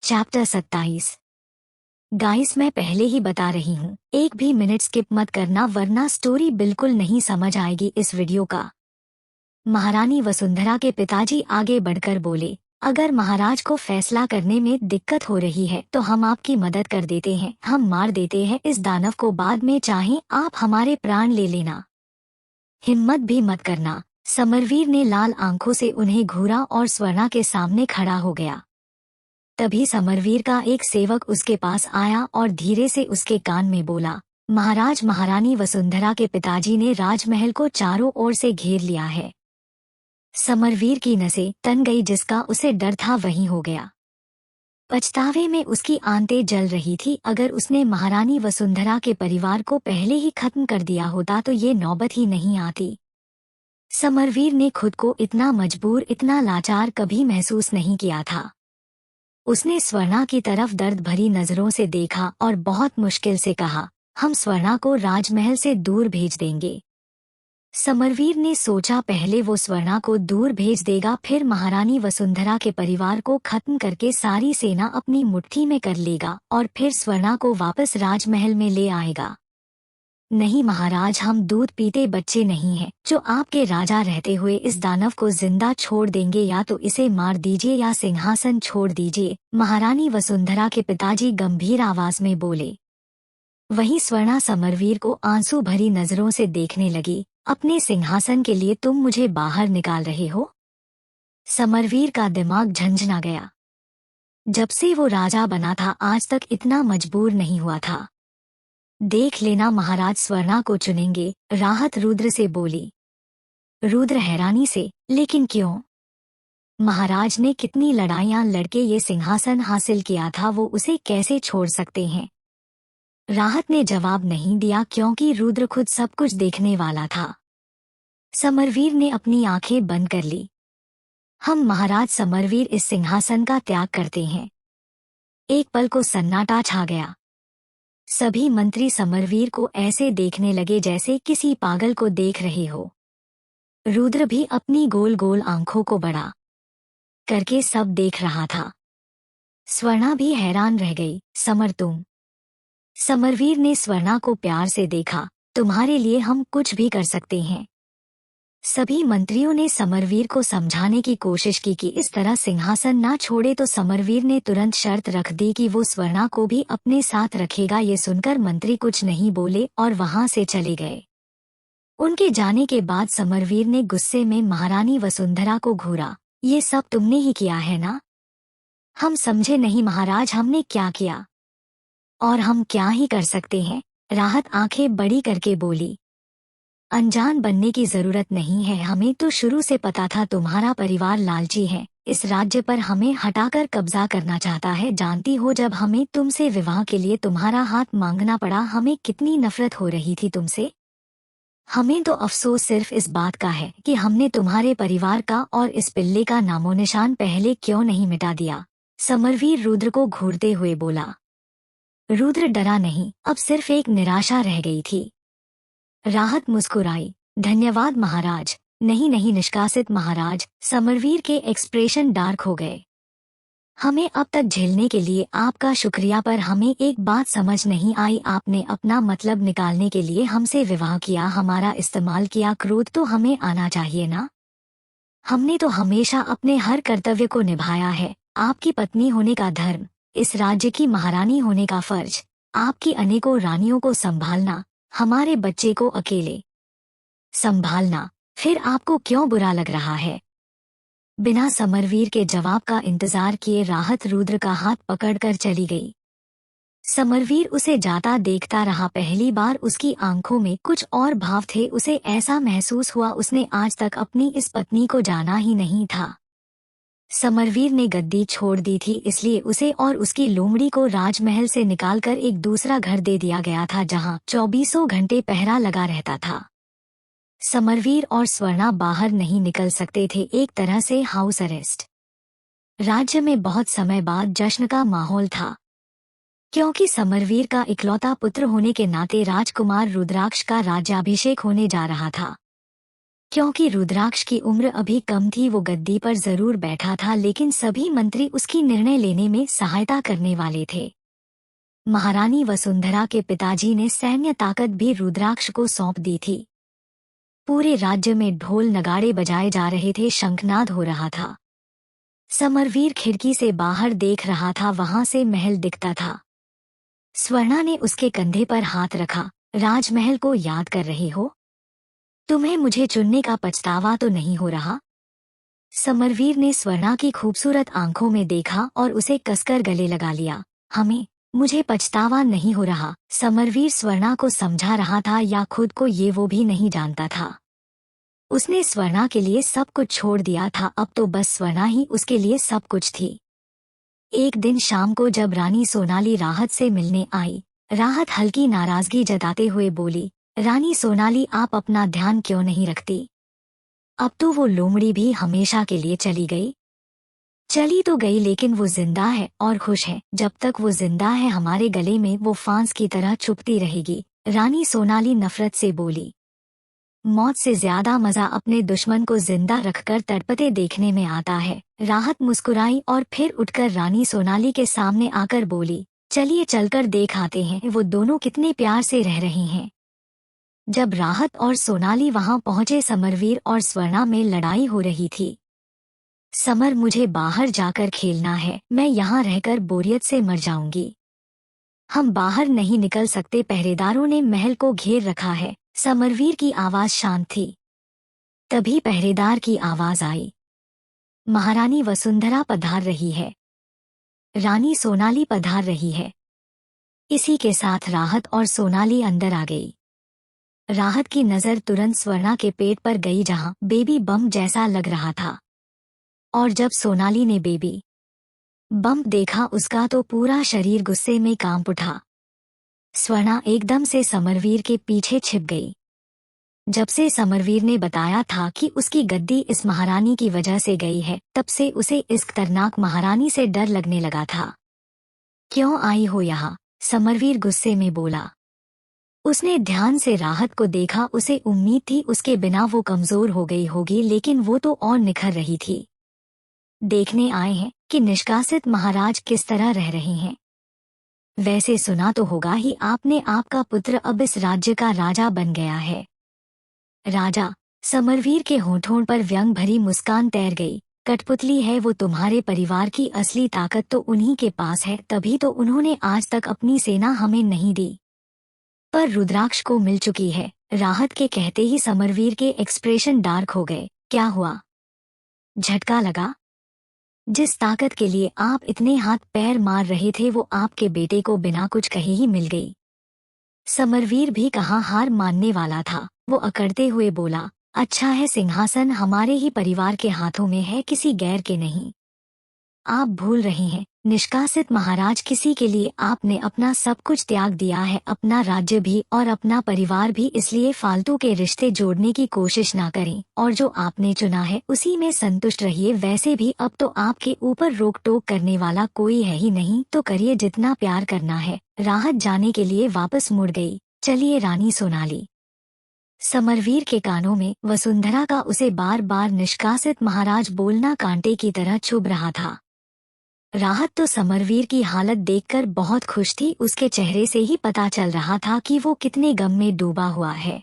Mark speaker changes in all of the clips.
Speaker 1: Chapter 27। Guys, मैं पहले ही बता रही हूँ, एक भी मिनट स्किप मत करना वरना स्टोरी बिल्कुल नहीं समझ आएगी इस वीडियो का। महारानी वसुंधरा के पिताजी आगे बढ़कर बोले, अगर महाराज को फैसला करने में दिक्कत हो रही है तो हम आपकी मदद कर देते हैं। हम मार देते हैं इस दानव को, बाद में चाहें आप हमारे प्राण ले लेना। हिम्मत भी मत करना। समरवीर ने लाल आंखों से उन्हें घूरा और स्वर्णा के सामने खड़ा हो गया। तभी समरवीर का एक सेवक उसके पास आया और धीरे से उसके कान में बोला, महाराज, महारानी वसुंधरा के पिताजी ने राजमहल को चारों ओर से घेर लिया है। समरवीर की नसें तन गई, जिसका उसे डर था वही हो गया। पछतावे में उसकी आंतें जल रही थी। अगर उसने महारानी वसुंधरा के परिवार को पहले ही खत्म कर दिया होता तो ये नौबत ही नहीं आती। समरवीर ने खुद को इतना मजबूर, इतना लाचार कभी महसूस नहीं किया था। उसने स्वर्णा की तरफ दर्द भरी नजरों से देखा और बहुत मुश्किल से कहा, हम स्वर्णा को राजमहल से दूर भेज देंगे। समरवीर ने सोचा, पहले वो स्वर्णा को दूर भेज देगा, फिर महारानी वसुंधरा के परिवार को खत्म करके सारी सेना अपनी मुट्ठी में कर लेगा और फिर स्वर्णा को वापस राजमहल में ले आएगा। नहीं महाराज, हम दूध पीते बच्चे नहीं हैं जो आपके राजा रहते हुए इस दानव को जिंदा छोड़ देंगे। या तो इसे मार दीजिए या सिंहासन छोड़ दीजिए, महारानी वसुंधरा के पिताजी गंभीर आवाज में बोले। वहीं स्वर्णा समरवीर को आंसू भरी नजरों से देखने लगी। अपने सिंहासन के लिए तुम मुझे बाहर निकाल रहे हो? समरवीर का दिमाग झंझना गया। जब से वो राजा बना था आज तक इतना मजबूर नहीं हुआ था। देख लेना महाराज, स्वर्णा को चुनेंगे, राहत रुद्र से बोली। रुद्र हैरानी से, लेकिन क्यों? महाराज ने कितनी लड़ाइयां लड़के ये सिंहासन हासिल किया था, वो उसे कैसे छोड़ सकते हैं? राहत ने जवाब नहीं दिया क्योंकि रुद्र खुद सब कुछ देखने वाला था। समरवीर ने अपनी आंखें बंद कर ली। हम महाराज समरवीर इस सिंहासन का त्याग करते हैं। एक पल को सन्नाटा छा गया। सभी मंत्री समरवीर को ऐसे देखने लगे जैसे किसी पागल को देख रहे हो। रुद्र भी अपनी गोल गोल आंखों को बड़ा करके सब देख रहा था। स्वर्णा भी हैरान रह गई। तुम? समरवीर ने स्वर्णा को प्यार से देखा। तुम्हारे लिए हम कुछ भी कर सकते हैं। सभी मंत्रियों ने समरवीर को समझाने की कोशिश की कि इस तरह सिंहासन ना छोड़े, तो समरवीर ने तुरंत शर्त रख दी कि वो स्वर्णा को भी अपने साथ रखेगा। ये सुनकर मंत्री कुछ नहीं बोले और वहां से चले गए। उनके जाने के बाद समरवीर ने गुस्से में महारानी वसुंधरा को घूरा, ये सब तुमने ही किया है ना? हम समझे नहीं महाराज, हमने क्या किया और हम क्या ही कर सकते हैं? राहत आंखें बड़ी करके बोली, अनजान बनने की जरूरत नहीं है। हमें तो शुरू से पता था तुम्हारा परिवार लालची है, इस राज्य पर हमें हटाकर कब्जा करना चाहता है। जानती हो, जब हमें तुमसे विवाह के लिए तुम्हारा हाथ मांगना पड़ा, हमें कितनी नफरत हो रही थी तुमसे। हमें तो अफसोस सिर्फ इस बात का है कि हमने तुम्हारे परिवार का और इस पिल्ले का नामो निशान पहले क्यों नहीं मिटा दिया। समरवीर रुद्र को घूरते हुए बोला। रुद्र डरा नहीं, अब सिर्फ एक निराशा रह गई थी। राहत मुस्कुराई, धन्यवाद महाराज। नहीं नहीं, निष्कासित महाराज। समरवीर के एक्सप्रेशन डार्क हो गए। हमें अब तक झेलने के लिए आपका शुक्रिया, पर हमें एक बात समझ नहीं आई। आपने अपना मतलब निकालने के लिए हमसे विवाह किया, हमारा इस्तेमाल किया। क्रोध तो हमें आना चाहिए ना? हमने तो हमेशा अपने हर कर्तव्य को निभाया है। आपकी पत्नी होने का धर्म, इस राज्य की महारानी होने का फर्ज, आपकी अनेकों रानियों को संभालना, हमारे बच्चे को अकेले संभालना, फिर आपको क्यों बुरा लग रहा है? बिना समरवीर के जवाब का इंतजार किए राहत रुद्र का हाथ पकड़कर चली गई। समरवीर उसे जाता देखता रहा। पहली बार उसकी आंखों में कुछ और भाव थे। उसे ऐसा महसूस हुआ उसने आज तक अपनी इस पत्नी को जाना ही नहीं था। समरवीर ने गद्दी छोड़ दी थी, इसलिए उसे और उसकी लोमड़ी को राजमहल से निकालकर एक दूसरा घर दे दिया गया था, जहां 24 घंटे पहरा लगा रहता था। समरवीर और स्वर्णा बाहर नहीं निकल सकते थे, एक तरह से हाउस अरेस्ट। राज्य में बहुत समय बाद जश्न का माहौल था, क्योंकि समरवीर का इकलौता पुत्र होने के नाते राजकुमार रुद्राक्ष का राज्याभिषेक होने जा रहा था। क्योंकि रुद्राक्ष की उम्र अभी कम थी, वो गद्दी पर जरूर बैठा था, लेकिन सभी मंत्री उसकी निर्णय लेने में सहायता करने वाले थे। महारानी वसुंधरा के पिताजी ने सैन्य ताकत भी रुद्राक्ष को सौंप दी थी। पूरे राज्य में ढोल नगाड़े बजाए जा रहे थे, शंखनाद हो रहा था। समरवीर खिड़की से बाहर देख रहा था, वहां से महल दिखता था। स्वर्णा ने उसके कंधे पर हाथ रखा। राजमहल को याद कर रहे हो? तुम्हें मुझे चुनने का पछतावा तो नहीं हो रहा? समरवीर ने स्वर्णा की खूबसूरत आंखों में देखा और उसे कसकर गले लगा लिया। मुझे पछतावा नहीं हो रहा। समरवीर स्वर्णा को समझा रहा था या खुद को, ये वो भी नहीं जानता था। उसने स्वर्णा के लिए सब कुछ छोड़ दिया था, अब तो बस स्वर्णा ही उसके लिए सब कुछ थी। एक दिन शाम को जब रानी सोनाली राहत से मिलने आई, राहत हल्की नाराजगी जताते हुए बोली, रानी सोनाली, आप अपना ध्यान क्यों नहीं रखती? अब तो वो लोमड़ी भी हमेशा के लिए चली गई। चली तो गई, लेकिन वो जिंदा है और खुश है। जब तक वो जिंदा है, हमारे गले में वो फांस की तरह चुभती रहेगी। रानी सोनाली नफरत से बोली। मौत से ज्यादा मजा अपने दुश्मन को जिंदा रखकर तड़पते देखने में आता है। राहत मुस्कुराई और फिर उठकर रानी सोनाली के सामने आकर बोली, चलिए चलकर देख आते हैं वो दोनों कितने प्यार से रह रही हैं। जब राहत और सोनाली वहां पहुंचे, समरवीर और स्वर्णा में लड़ाई हो रही थी। समर, मुझे बाहर जाकर खेलना है, मैं यहाँ रहकर बोरियत से मर जाऊंगी। हम बाहर नहीं निकल सकते, पहरेदारों ने महल को घेर रखा है। समरवीर की आवाज शांत थी। तभी पहरेदार की आवाज आई, महारानी वसुंधरा पधार रही है, रानी सोनाली पधार रही है। इसी के साथ राहत और सोनाली अंदर आ गई। राहत की नजर तुरंत स्वर्णा के पेट पर गई, जहां बेबी बम जैसा लग रहा था। और जब सोनाली ने बेबी बम देखा, उसका तो पूरा शरीर गुस्से में कांप उठा। स्वर्णा एकदम से समरवीर के पीछे छिप गई। जब से समरवीर ने बताया था कि उसकी गद्दी इस महारानी की वजह से गई है, तब से उसे इस खतरनाक महारानी से डर लगने लगा था। क्यों आई हो यहाँ? समरवीर गुस्से में बोला। उसने ध्यान से राहत को देखा। उसे उम्मीद थी उसके बिना वो कमजोर हो गई होगी, लेकिन वो तो और निखर रही थी। देखने आए हैं कि निष्कासित महाराज किस तरह रह रहे हैं। वैसे सुना तो होगा ही आपने, आपका पुत्र अब इस राज्य का राजा बन गया है। राजा? समरवीर के होठों पर व्यंग भरी मुस्कान तैर गई। कठपुतली है वो, तुम्हारे परिवार की असली ताकत तो उन्हीं के पास है, तभी तो उन्होंने आज तक अपनी सेना हमें नहीं दी। पर रुद्राक्ष को मिल चुकी है। राहत के कहते ही समरवीर के एक्सप्रेशन डार्क हो गए। क्या हुआ? झटका लगा? जिस ताकत के लिए आप इतने हाथ पैर मार रहे थे, वो आपके बेटे को बिना कुछ कहे ही मिल गई। समरवीर भी कहाँ हार मानने वाला था। वो अकड़ते हुए बोला, अच्छा है, सिंहासन हमारे ही परिवार के हाथों में है, किसी गैर के नहीं। आप भूल रहे हैं, निष्कासित महाराज, किसी के लिए आपने अपना सब कुछ त्याग दिया है, अपना राज्य भी और अपना परिवार भी। इसलिए फालतू के रिश्ते जोड़ने की कोशिश ना करें और जो आपने चुना है उसी में संतुष्ट रहिए। वैसे भी अब तो आपके ऊपर रोक टोक करने वाला कोई है ही नहीं, तो करिए जितना प्यार करना है। राहत जाने के लिए वापस मुड़ गई। चलिए रानी सोनाली। समरवीर के कानों में वसुंधरा का उसे बार बार निष्कासित महाराज बोलना कांटे की तरह चुभ रहा था। राहत तो समरवीर की हालत देखकर बहुत खुश थी। उसके चेहरे से ही पता चल रहा था कि वो कितने गम में डूबा हुआ है।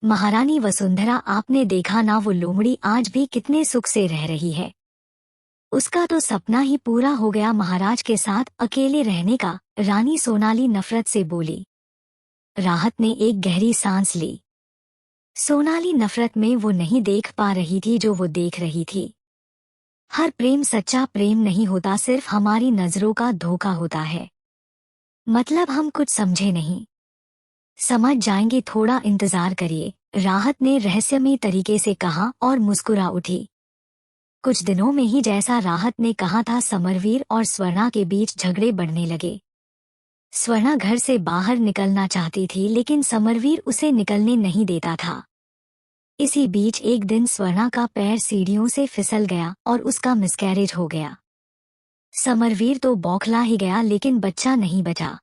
Speaker 1: महारानी वसुंधरा, आपने देखा ना, वो लोमड़ी आज भी कितने सुख से रह रही है। उसका तो सपना ही पूरा हो गया महाराज के साथ अकेले रहने का। रानी सोनाली नफरत से बोली। राहत ने एक गहरी सांस ली। सोनाली नफरत में वो नहीं देख पा रही थी जो वो देख रही थी। हर प्रेम सच्चा प्रेम नहीं होता, सिर्फ हमारी नजरों का धोखा होता है। मतलब हम कुछ समझे नहीं। समझ जाएंगे, थोड़ा इंतजार करिए, राहत ने रहस्यमय तरीके से कहा और मुस्कुरा उठी। कुछ दिनों में ही जैसा राहत ने कहा था, समरवीर और स्वर्णा के बीच झगड़े बढ़ने लगे। स्वर्णा घर से बाहर निकलना चाहती थी, लेकिन समरवीर उसे निकलने नहीं देता था। इसी बीच एक दिन स्वर्णा का पैर सीढ़ियों से फिसल गया और उसका मिसकैरेज हो गया। समरवीर तो बौखला ही गया, लेकिन बच्चा नहीं बचा।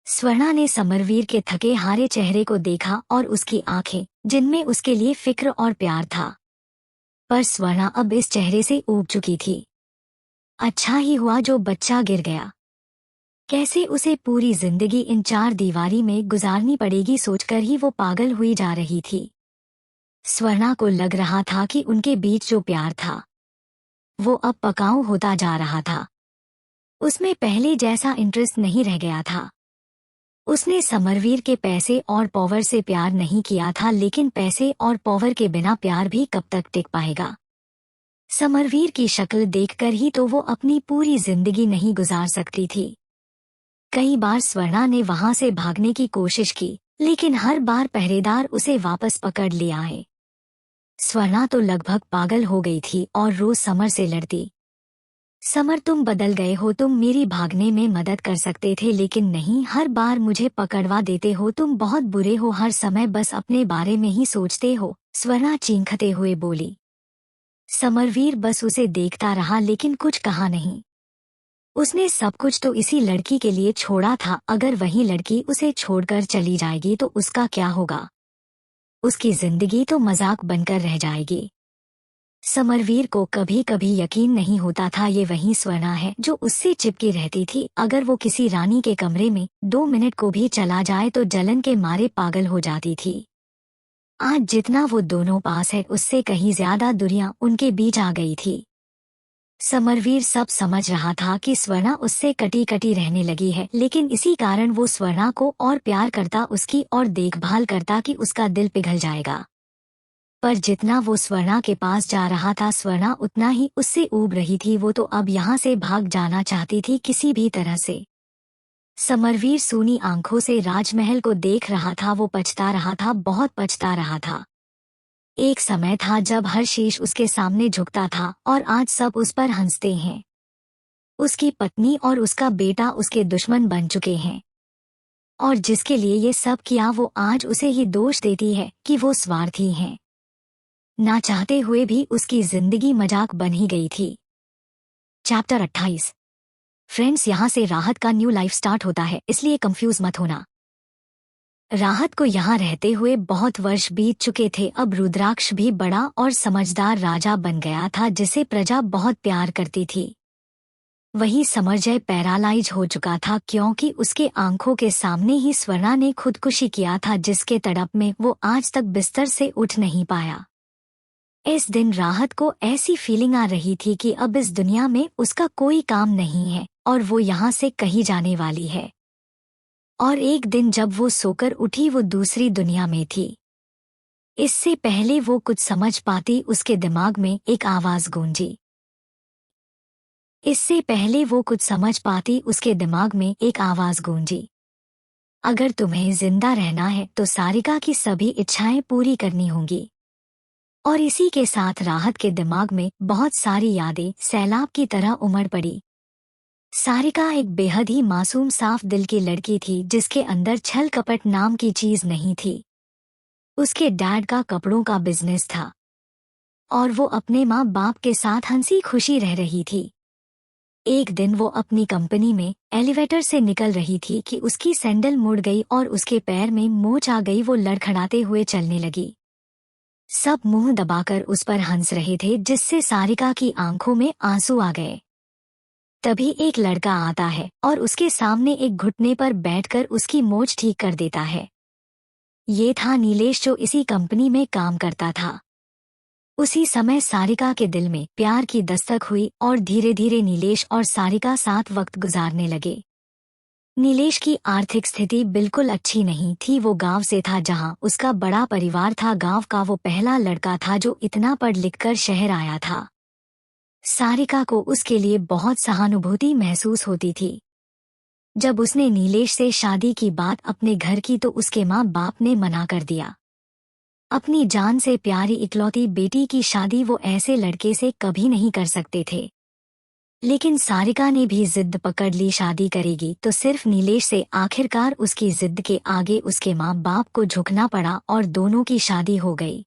Speaker 1: स्वर्णा ने समरवीर के थके हारे चेहरे को देखा और उसकी आंखें, जिनमें उसके लिए फिक्र और प्यार था। पर स्वर्णा अब इस चेहरे से ऊब चुकी थी। अच्छा ही हुआ जो बच्चा गिर गया। कैसे उसे पूरी जिंदगी इन चार दीवारी में गुजारनी पड़ेगी सोचकर ही वो पागल हुई जा रही थी। स्वर्णा को लग रहा था कि उनके बीच जो प्यार था वो अब पकाऊ होता जा रहा था। उसमें पहले जैसा इंटरेस्ट नहीं रह गया था। उसने समरवीर के पैसे और पावर से प्यार नहीं किया था, लेकिन पैसे और पावर के बिना प्यार भी कब तक टिक पाएगा। समरवीर की शक्ल देखकर ही तो वो अपनी पूरी जिंदगी नहीं गुजार सकती थी। कई बार स्वर्णा ने वहां से भागने की कोशिश की, लेकिन हर बार पहरेदार उसे वापस पकड़ ले आए। स्वर्णा तो लगभग पागल हो गई थी और रोज समर से लड़ती। समर, तुम बदल गए हो, तुम मेरी भागने में मदद कर सकते थे, लेकिन नहीं, हर बार मुझे पकड़वा देते हो, तुम बहुत बुरे हो, हर समय बस अपने बारे में ही सोचते हो, स्वर्णा चींखते हुए बोली। समरवीर बस उसे देखता रहा लेकिन कुछ कहा नहीं। उसने सब कुछ तो इसी लड़की के लिए छोड़ा था, अगर वही लड़की उसे छोड़कर चली जाएगी तो उसका क्या होगा। उसकी जिंदगी तो मजाक बनकर रह जाएगी। समरवीर को कभी कभी यकीन नहीं होता था ये वही स्वर्णा है जो उससे चिपकी रहती थी। अगर वो किसी रानी के कमरे में 2 मिनट को भी चला जाए तो जलन के मारे पागल हो जाती थी। आज जितना वो दोनों पास है उससे कहीं ज्यादा दूरियां उनके बीच आ गई थी। समरवीर सब समझ रहा था कि स्वर्णा उससे कटी कटी रहने लगी है, लेकिन इसी कारण वो स्वर्णा को और प्यार करता, उसकी और देखभाल करता कि उसका दिल पिघल जाएगा। पर जितना वो स्वर्णा के पास जा रहा था, स्वर्णा उतना ही उससे ऊब रही थी। वो तो अब यहाँ से भाग जाना चाहती थी किसी भी तरह से। समरवीर सूनी आंखों से राजमहल को देख रहा था। वो पछता रहा था, बहुत पछता रहा था। एक समय था जब हर शीश उसके सामने झुकता था और आज सब उस पर हंसते हैं। उसकी पत्नी और उसका बेटा उसके दुश्मन बन चुके हैं। और जिसके लिए ये सब किया वो आज उसे ही दोष देती है कि वो स्वार्थी हैं। ना चाहते हुए भी उसकी जिंदगी मजाक बन ही गई थी। चैप्टर 28। फ्रेंड्स, यहाँ से राहत का न्यू लाइफ स्टार्ट होता है, इसलिए कंफ्यूज मत होना। राहत को यहाँ रहते हुए बहुत वर्ष बीत चुके थे। अब रुद्राक्ष भी बड़ा और समझदार राजा बन गया था जिसे प्रजा बहुत प्यार करती थी। वही समरजय पैरालाइज हो चुका था क्योंकि उसके आंखों के सामने ही स्वर्णा ने खुदकुशी किया था, जिसके तड़प में वो आज तक बिस्तर से उठ नहीं पाया। इस दिन राहत को ऐसी फीलिंग आ रही थी कि अब इस दुनिया में उसका कोई काम नहीं है और वो यहाँ से कहीं जाने वाली है। और एक दिन जब वो सोकर उठी वो दूसरी दुनिया में थी। इससे पहले वो कुछ समझ पाती उसके दिमाग में एक आवाज गूंजी। इससे पहले वो कुछ समझ पाती उसके दिमाग में एक आवाज गूंजी। अगर तुम्हें जिंदा रहना है तो सारिका की सभी इच्छाएं पूरी करनी होंगी। और इसी के साथ राहत के दिमाग में बहुत सारी यादें सैलाब की तरह उमड़ पड़ी। सारिका एक बेहद ही मासूम साफ दिल की लड़की थी जिसके अंदर छल कपट नाम की चीज नहीं थी। उसके डैड का कपड़ों का बिजनेस था और वो अपने माँ बाप के साथ हंसी खुशी रह रही थी। एक दिन वो अपनी कंपनी में एलिवेटर से निकल रही थी कि उसकी सैंडल मुड़ गई और उसके पैर में मोच आ गई। वो लड़खड़ाते हुए चलने लगी। सब मुंह दबाकर उस पर हंस रहे थे जिससे सारिका की आंखों में आंसू आ गए। तभी एक लड़का आता है और उसके सामने एक घुटने पर बैठकर उसकी मोच ठीक कर देता है। ये था नीलेश जो इसी कंपनी में काम करता था। उसी समय सारिका के दिल में प्यार की दस्तक हुई और धीरे धीरे नीलेश और सारिका साथ वक्त गुजारने लगे। नीलेश की आर्थिक स्थिति बिल्कुल अच्छी नहीं थी। वो गांव से था जहां उसका बड़ा परिवार था। गांव का वो पहला लड़का था जो इतना पढ़ लिखकर शहर आया था। सारिका को उसके लिए बहुत सहानुभूति महसूस होती थी। जब उसने नीलेश से शादी की बात अपने घर की तो उसके माँ बाप ने मना कर दिया। अपनी जान से प्यारी इकलौती बेटी की शादी वो ऐसे लड़के से कभी नहीं कर सकते थे। लेकिन सारिका ने भी जिद पकड़ ली, शादी करेगी तो सिर्फ नीलेश से। आखिरकार उसकी जिद के आगे उसके माँ बाप को झुकना पड़ा और दोनों की शादी हो गई।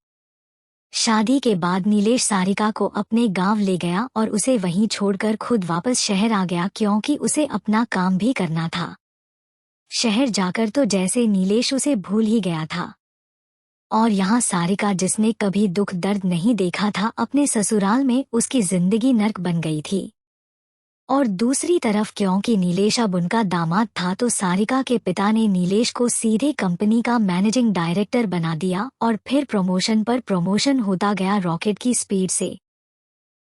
Speaker 1: शादी के बाद नीलेश सारिका को अपने गांव ले गया और उसे वहीं छोड़कर खुद वापस शहर आ गया क्योंकि उसे अपना काम भी करना था। शहर जाकर तो जैसे नीलेश उसे भूल ही गया था। और यहाँ सारिका, जिसने कभी दुख दर्द नहीं देखा था, अपने ससुराल में उसकी जिंदगी नर्क बन गई थी। और दूसरी तरफ क्योंकि नीलेश अब उनका दामाद था, तो सारिका के पिता ने नीलेश को सीधे कंपनी का मैनेजिंग डायरेक्टर बना दिया और फिर प्रमोशन पर प्रमोशन होता गया रॉकेट की स्पीड से।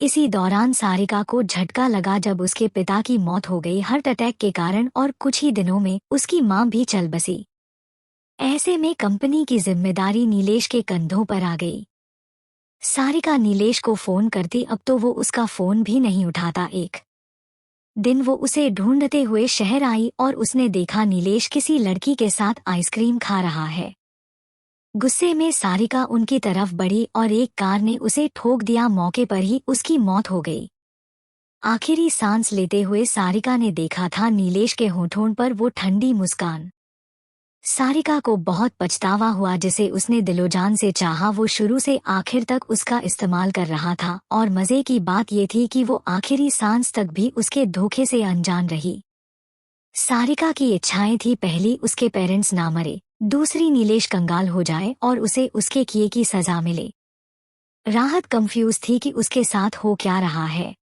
Speaker 1: इसी दौरान सारिका को झटका लगा जब उसके पिता की मौत हो गई हार्ट अटैक के कारण, और कुछ ही दिनों में उसकी मां भी चल बसी। ऐसे में कंपनी की जिम्मेदारी नीलेश के कंधों पर आ गई। सारिका नीलेश को फोन करती, अब तो वो उसका फोन भी नहीं उठाता। एक दिन वो उसे ढूंढते हुए शहर आई और उसने देखा नीलेश किसी लड़की के साथ आइसक्रीम खा रहा है। गुस्से में सारिका उनकी तरफ बढ़ी और एक कार ने उसे ठोक दिया। मौके पर ही उसकी मौत हो गई। आखिरी सांस लेते हुए सारिका ने देखा था नीलेश के होठों पर वो ठंडी मुस्कान। सारिका को बहुत पछतावा हुआ, जिसे उसने दिलोजान से चाहा वो शुरू से आखिर तक उसका इस्तेमाल कर रहा था। और मजे की बात ये थी कि वो आखिरी सांस तक भी उसके धोखे से अनजान रही। सारिका की इच्छाएं थी, पहली उसके पेरेंट्स ना मरे, दूसरी नीलेश कंगाल हो जाए और उसे उसके किए की सजा मिले। राहत कंफ्यूज थी कि उसके साथ हो क्या रहा है,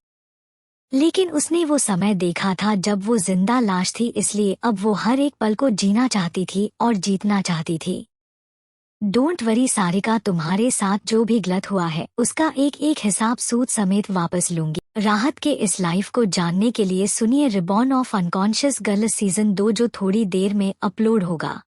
Speaker 1: लेकिन उसने वो समय देखा था जब वो जिंदा लाश थी, इसलिए अब वो हर एक पल को जीना चाहती थी और जीतना चाहती थी। डोंट वरी सारिका, तुम्हारे साथ जो भी गलत हुआ है उसका एक एक हिसाब सूद समेत वापस लूंगी। राहत के इस लाइफ को जानने के लिए सुनिए reborn of unconscious girl season 2, जो थोड़ी देर में अपलोड होगा।